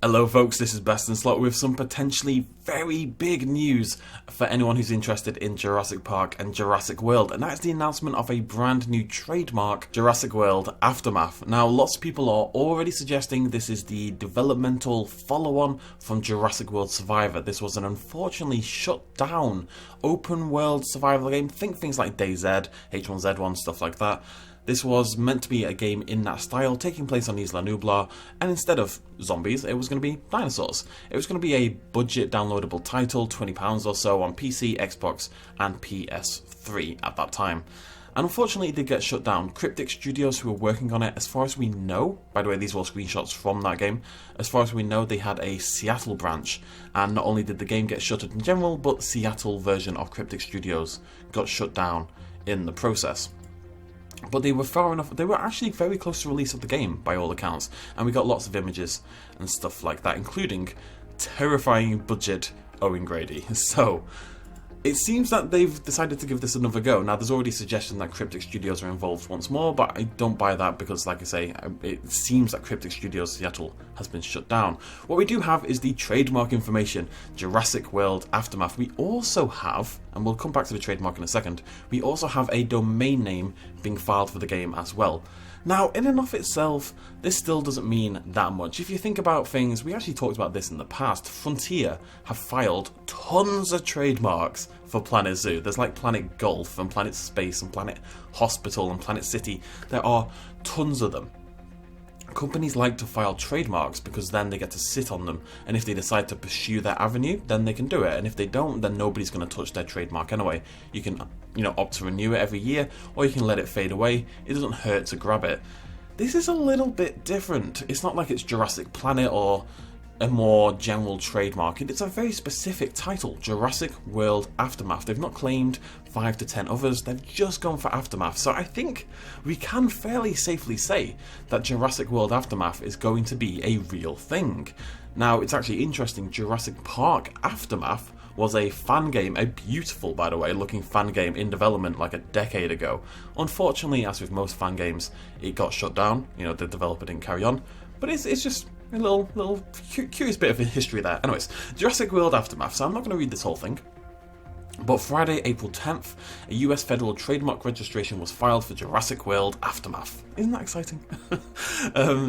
Hello folks, this is Best in Slot with some potentially very big news for anyone who's interested in Jurassic Park and Jurassic World, and that is the announcement of a brand new trademark, Jurassic World Aftermath. Now, lots of people are already suggesting this is the developmental follow-on from Jurassic World Survivor. This was an unfortunately shut down open world survival game. Think things like DayZ, H1Z1, stuff like that. This was meant to be a game in that style, taking place on Isla Nublar, and instead of zombies, it was going to be dinosaurs. It was going to be a budget downloadable title, £20 or so on PC, Xbox, and PS3 at that time. And unfortunately, it did get shut down. Cryptic Studios, who were working on it, as far as we know, by the way, these were all screenshots from that game, as far as we know, they had a Seattle branch, and not only did the game get shuttered in general, but the Seattle version of Cryptic Studios got shut down in the process. But they were far enough, they were actually very close to release of the game by all accounts, and we got lots of images and stuff like that, including terrifying budget Owen Grady. So it seems that they've decided to give this another go. Now, there's already suggestion that Cryptic Studios are involved once more, but I don't buy that because, like I say, it seems that Cryptic Studios Seattle has been shut down. What we do have is the trademark information, Jurassic World Aftermath. We also have, and we'll come back to the trademark in a second, we also have a domain name being filed for the game as well. Now, in and of itself, this still doesn't mean that much. If you think about things, we actually talked about this in the past, Frontier have filed tons of trademarks for Planet Zoo. There's like Planet Golf and Planet Space and Planet Hospital and Planet City. There are tons of them. Companies like to file trademarks because then they get to sit on them, and if they decide to pursue their avenue, then they can do it, and if they don't, then nobody's going to touch their trademark anyway. You can, opt to renew it every year, or you can let it fade away. It doesn't hurt to grab it. This is a little bit different. It's not like it's Jurassic Planet or a more general trademark. It's a very specific title, Jurassic World Aftermath. They've not claimed 5 to 10 others, they've just gone for Aftermath. So I think we can fairly safely say that Jurassic World Aftermath is going to be a real thing. Now, it's actually interesting, Jurassic Park Aftermath was a fan game, a beautiful, by the way, looking fan game in development like a decade ago. Unfortunately, as with most fan games, it got shut down. The developer didn't carry on. But it's just a little curious bit of history there. Anyways, Jurassic World Aftermath. So I'm not going to read this whole thing. But Friday, April 10th, a US federal trademark registration was filed for Jurassic World Aftermath. Isn't that exciting?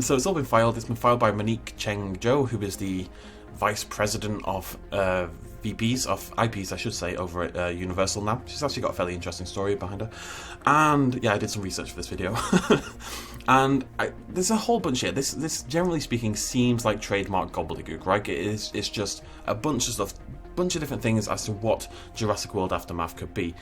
So it's all been filed. It's been filed by Monique Cheng Zhou, who is the Vice President of VPs, of IPs, I should say, over at Universal now. She's actually got a fairly interesting story behind her. And yeah, I did some research for this video. And there's a whole bunch here. This generally speaking seems like trademark gobbledygook, right? It's just a bunch of stuff, bunch of different things as to what Jurassic World Aftermath could be.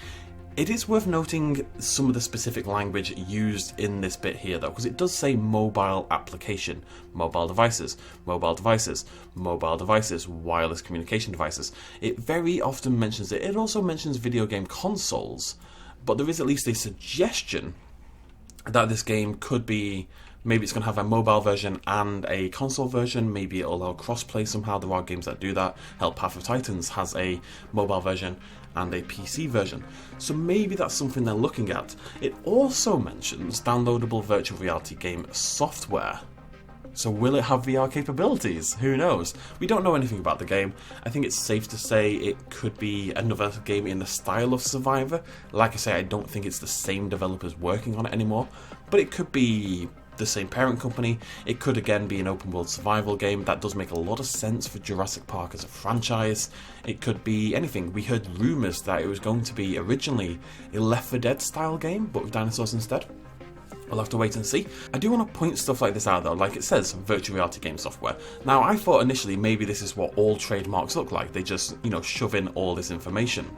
It is worth noting some of the specific language used in this bit here though, because it does say mobile application, mobile devices, mobile devices, mobile devices, wireless communication devices. It very often mentions it. It also mentions video game consoles, but there is at least a suggestion that this game could be, maybe it's going to have a mobile version and a console version. Maybe it'll allow crossplay somehow. There are games that do that. Hell, Path of Titans has a mobile version and a PC version. So maybe that's something they're looking at. It also mentions downloadable virtual reality game software. So will it have VR capabilities? Who knows? We don't know anything about the game. I think it's safe to say it could be another game in the style of Survivor. Like I say, I don't think it's the same developers working on it anymore, but it could be the same parent company. It could again be an open world survival game. That does make a lot of sense for Jurassic Park as a franchise. It could be anything. We heard rumours that it was going to be originally a Left 4 Dead style game, but with dinosaurs instead. We'll have to wait and see. I do want to point stuff like this out though, like it says virtual reality game software. Now, I thought initially maybe this is what all trademarks look like. They just, shove in all this information.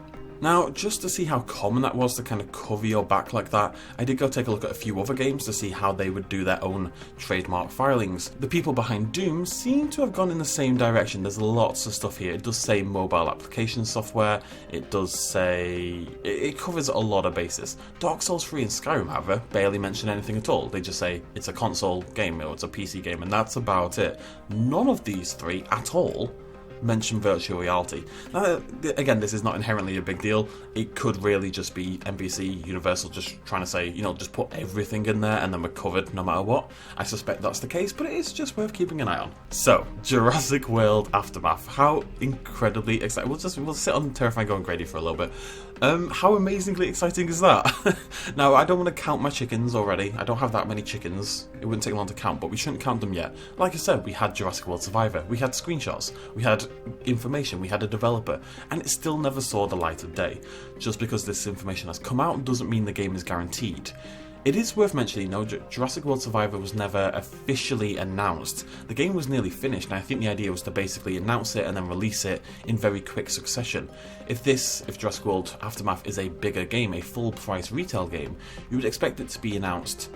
Now, just to see how common that was to kind of cover your back like that, I did go take a look at a few other games to see how they would do their own trademark filings. The people behind Doom seem to have gone in the same direction. There's lots of stuff here. It does say mobile application software. It does say... It covers a lot of bases. Dark Souls 3 and Skyrim, however, barely mention anything at all. They just say it's a console game or it's a PC game, and that's about it. None of these three at all mention virtual reality. Now, again, this is not inherently a big deal. It could really just be NBC, Universal just trying to say, you know, just put everything in there and then we're covered no matter what. I suspect that's the case, but it is just worth keeping an eye on. So, Jurassic World Aftermath. How incredibly exciting. We'll sit on Terrifying Going Grady for a little bit. How amazingly exciting is that? Now, I don't want to count my chickens already. I don't have that many chickens. It wouldn't take long to count, but we shouldn't count them yet. Like I said, we had Jurassic World Survivor, we had screenshots, we had information, we had a developer, and it still never saw the light of day. Just because this information has come out doesn't mean the game is guaranteed. It is worth mentioning, no, Jurassic World Survivor was never officially announced. The game was nearly finished, and I think the idea was to basically announce it and then release it in very quick succession. If Jurassic World Aftermath is a bigger game, a full-price retail game, you would expect it to be announced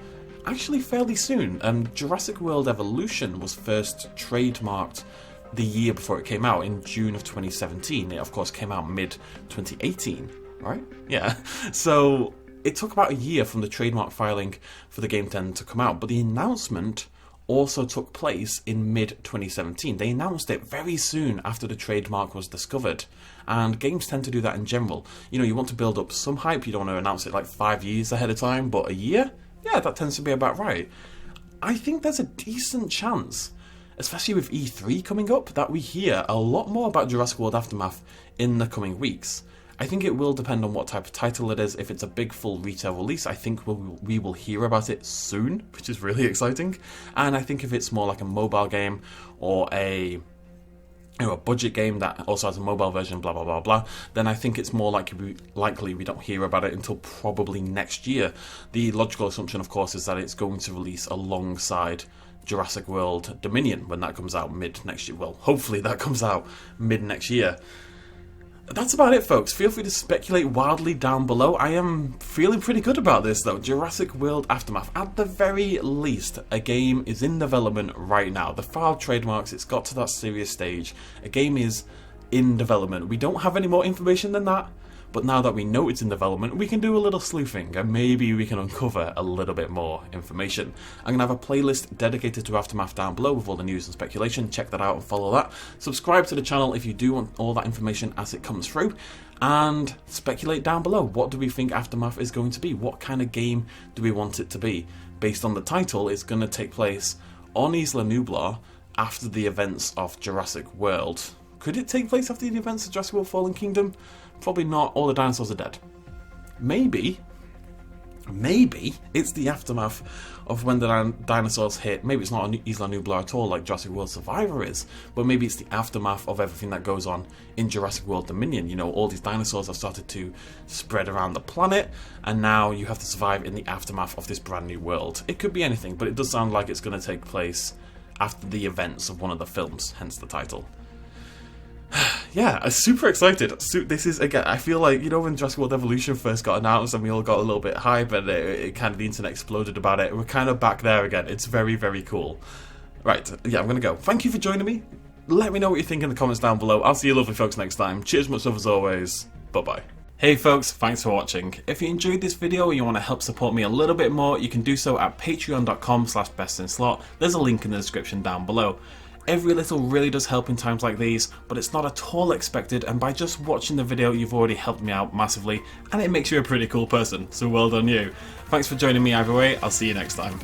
actually fairly soon. Jurassic World Evolution was first trademarked the year before it came out, in June of 2017. It of course came out mid-2018, right? Yeah, so it took about a year from the trademark filing for the game then to come out, but the announcement also took place in mid-2017. They announced it very soon after the trademark was discovered, and games tend to do that in general. You know, you want to build up some hype, you don't want to announce it like 5 years ahead of time, but a year? Yeah, that tends to be about right. I think there's a decent chance, especially with E3 coming up, that we hear a lot more about Jurassic World Aftermath in the coming weeks. I think it will depend on what type of title it is. If it's a big full retail release, I think we will hear about it soon, which is really exciting. And I think if it's more like a mobile game or a budget game that also has a mobile version, blah blah blah blah, then I think it's more likely we don't hear about it until probably next year. The logical assumption, of course, is that it's going to release alongside Jurassic World Dominion when that comes out mid next year. Well, hopefully that comes out mid next year. That's about it, folks. Feel free to speculate wildly down below. I am feeling pretty good about this, though. Jurassic World Aftermath. At the very least, a game is in development right now. The filed trademarks, it's got to that serious stage. A game is in development. We don't have any more information than that, but now that we know it's in development, we can do a little sleuthing, and maybe we can uncover a little bit more information. I'm going to have a playlist dedicated to Aftermath down below with all the news and speculation. Check that out and follow that. Subscribe to the channel if you do want all that information as it comes through, and speculate down below. What do we think Aftermath is going to be? What kind of game do we want it to be? Based on the title, it's going to take place on Isla Nublar after the events of Jurassic World. Could it take place after the events of Jurassic World Fallen Kingdom? Probably not. All the dinosaurs are dead. Maybe it's the aftermath of when the dinosaurs hit. Maybe it's not on Isla Nublar at all like Jurassic World Survivor is, but maybe it's the aftermath of everything that goes on in Jurassic World Dominion. You know, all these dinosaurs have started to spread around the planet, and now you have to survive in the aftermath of this brand new world. It could be anything, but it does sound like it's going to take place after the events of one of the films, hence the title. Yeah, I'm super excited. This is, again, I feel like, you know, when Jurassic World Evolution first got announced and we all got a little bit hype and it kind of, the internet exploded about it, we're kind of back there again. It's very, very cool. Right, yeah, I'm going to go. Thank you for joining me. Let me know what you think in the comments down below. I'll see you lovely folks next time. Cheers, much love as always. Bye-bye. Hey folks, thanks for watching. If you enjoyed this video and you want to help support me a little bit more, you can do so at patreon.com/bestinslot. There's a link in the description down below. Every little really does help in times like these, but it's not at all expected, and by just watching the video you've already helped me out massively, and it makes you a pretty cool person, so well done you. Thanks for joining me either way, I'll see you next time.